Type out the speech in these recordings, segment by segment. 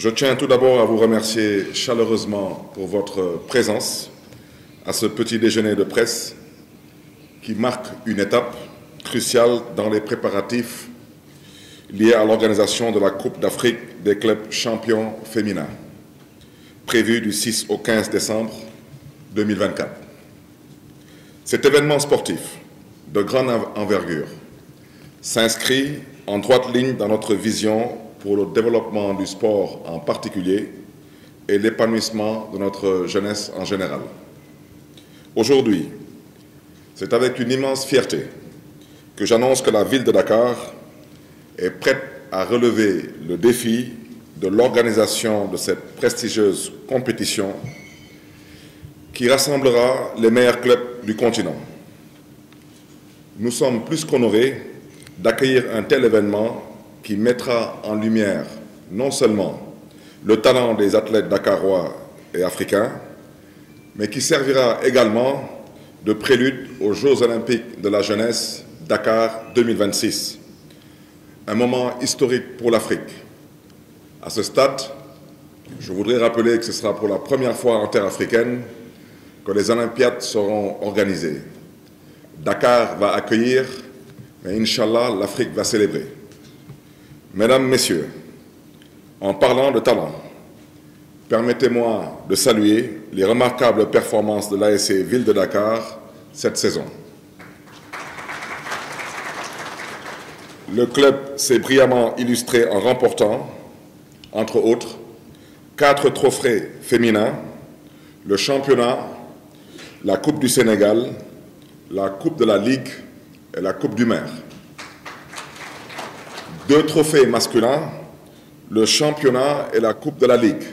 Je tiens tout d'abord à vous remercier chaleureusement pour votre présence à ce petit déjeuner de presse qui marque une étape cruciale dans les préparatifs liés à l'organisation de la Coupe d'Afrique des clubs champions féminins, prévue du 6 au 15 décembre 2024. Cet événement sportif de grande envergure s'inscrit en droite ligne dans notre vision pour le développement du sport en particulier et l'épanouissement de notre jeunesse en général. Aujourd'hui, c'est avec une immense fierté que j'annonce que la ville de Dakar est prête à relever le défi de l'organisation de cette prestigieuse compétition qui rassemblera les meilleurs clubs du continent. Nous sommes plus qu'honorés d'accueillir un tel événement qui mettra en lumière non seulement le talent des athlètes dakarois et africains, mais qui servira également de prélude aux Jeux olympiques de la jeunesse Dakar 2026. Un moment historique pour l'Afrique. À ce stade, je voudrais rappeler que ce sera pour la première fois en terre africaine que les Olympiades seront organisées. Dakar va accueillir, mais Inch'Allah, l'Afrique va célébrer. Mesdames, Messieurs, en parlant de talent, permettez-moi de saluer les remarquables performances de l'ASC Ville de Dakar cette saison. Le club s'est brillamment illustré en remportant, entre autres, 4 trophées féminins, le championnat, la Coupe du Sénégal, la Coupe de la Ligue et la Coupe du Maire. 2 trophées masculins, le championnat et la Coupe de la Ligue.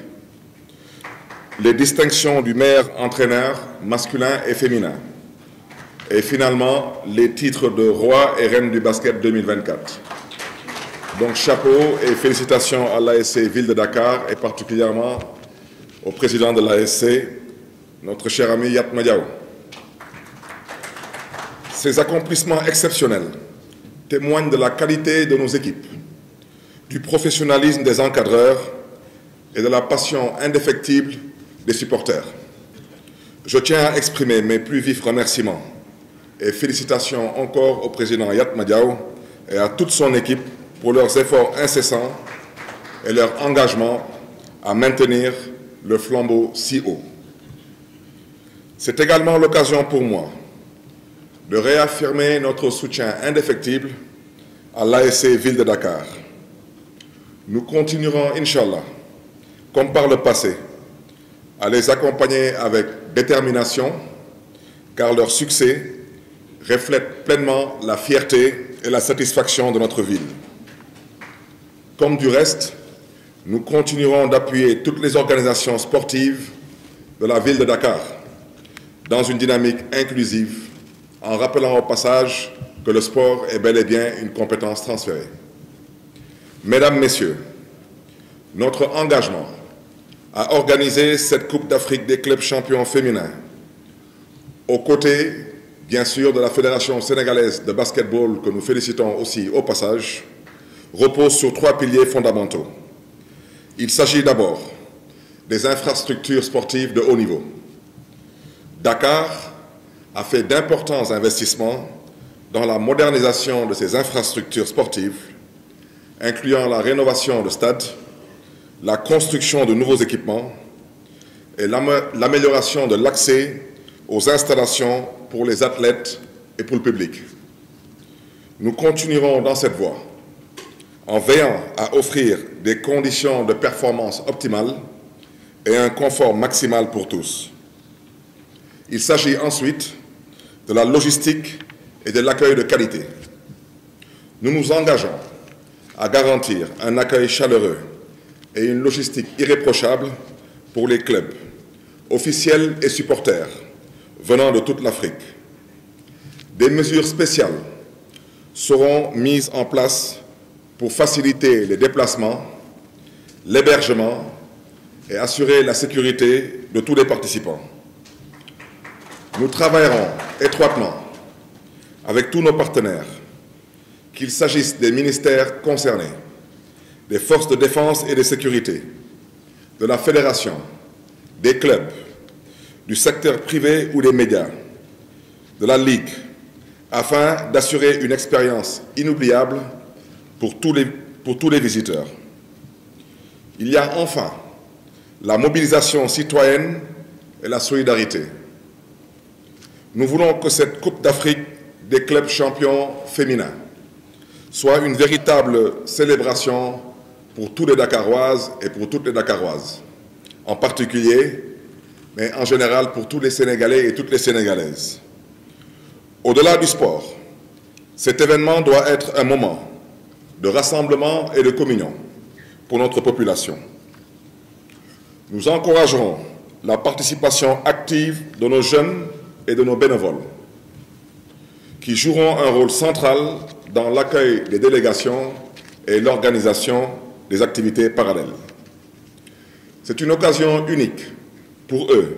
Les distinctions du meilleur entraîneur masculin et féminin. Et finalement, les titres de roi et reine du basket 2024. Donc chapeau et félicitations à l'ASC Ville de Dakar et particulièrement au président de l'ASC, notre cher ami Yatma Diaw. Ces accomplissements exceptionnels témoignent de la qualité de nos équipes, du professionnalisme des encadreurs et de la passion indéfectible des supporters. Je tiens à exprimer mes plus vifs remerciements et félicitations encore au président Yatma Diaw et à toute son équipe pour leurs efforts incessants et leur engagement à maintenir le flambeau si haut. C'est également l'occasion pour moi de réaffirmer notre soutien indéfectible à l'ASC Ville de Dakar. Nous continuerons, Inch'Allah, comme par le passé, à les accompagner avec détermination, car leur succès reflète pleinement la fierté et la satisfaction de notre ville. Comme du reste, nous continuerons d'appuyer toutes les organisations sportives de la ville de Dakar dans une dynamique inclusive, en rappelant au passage que le sport est bel et bien une compétence transférée. Mesdames, Messieurs, notre engagement à organiser cette Coupe d'Afrique des clubs champions féminins, aux côtés, bien sûr, de la Fédération sénégalaise de basketball, que nous félicitons aussi au passage, repose sur 3 piliers fondamentaux. Il s'agit d'abord des infrastructures sportives de haut niveau. Dakar a fait d'importants investissements dans la modernisation de ses infrastructures sportives, incluant la rénovation de stades, la construction de nouveaux équipements et l'amélioration de l'accès aux installations pour les athlètes et pour le public. Nous continuerons dans cette voie en veillant à offrir des conditions de performance optimales et un confort maximal pour tous. Il s'agit ensuite de la logistique et de l'accueil de qualité. Nous nous engageons à garantir un accueil chaleureux et une logistique irréprochable pour les clubs, officiels et supporters venant de toute l'Afrique. Des mesures spéciales seront mises en place pour faciliter les déplacements, l'hébergement et assurer la sécurité de tous les participants. Nous travaillerons étroitement avec tous nos partenaires, qu'il s'agisse des ministères concernés, des forces de défense et de sécurité, de la fédération, des clubs, du secteur privé ou des médias, de la Ligue, afin d'assurer une expérience inoubliable pour tous les visiteurs. Il y a enfin la mobilisation citoyenne et la solidarité. Nous voulons que cette Coupe d'Afrique des clubs champions féminins soit une véritable célébration pour tous les Dakaroises et pour toutes les Dakaroises, en particulier, mais en général pour tous les Sénégalais et toutes les Sénégalaises. Au-delà du sport, cet événement doit être un moment de rassemblement et de communion pour notre population. Nous encouragerons la participation active de nos jeunes et de nos bénévoles, qui joueront un rôle central dans l'accueil des délégations et l'organisation des activités parallèles. C'est une occasion unique pour eux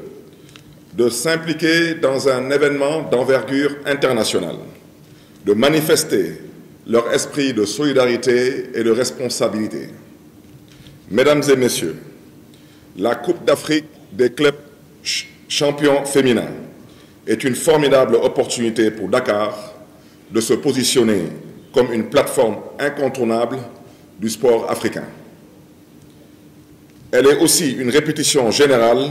de s'impliquer dans un événement d'envergure internationale, de manifester leur esprit de solidarité et de responsabilité. Mesdames et messieurs, la Coupe d'Afrique des clubs champions féminins est une formidable opportunité pour Dakar de se positionner comme une plateforme incontournable du sport africain. Elle est aussi une répétition générale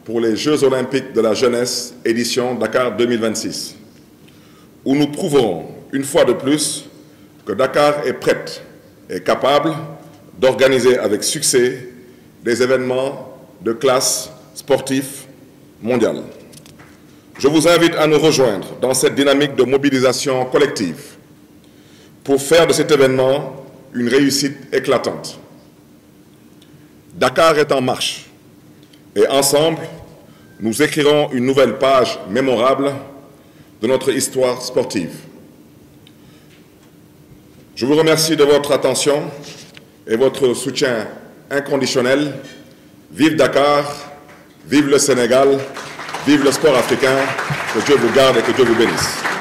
pour les Jeux olympiques de la jeunesse édition Dakar 2026, où nous prouverons une fois de plus que Dakar est prête et capable d'organiser avec succès des événements de classe sportive mondiale. Je vous invite à nous rejoindre dans cette dynamique de mobilisation collective pour faire de cet événement une réussite éclatante. Dakar est en marche et ensemble, nous écrirons une nouvelle page mémorable de notre histoire sportive. Je vous remercie de votre attention et votre soutien inconditionnel. Vive Dakar, vive le Sénégal, vive le sport africain, que Dieu vous garde et que Dieu vous bénisse.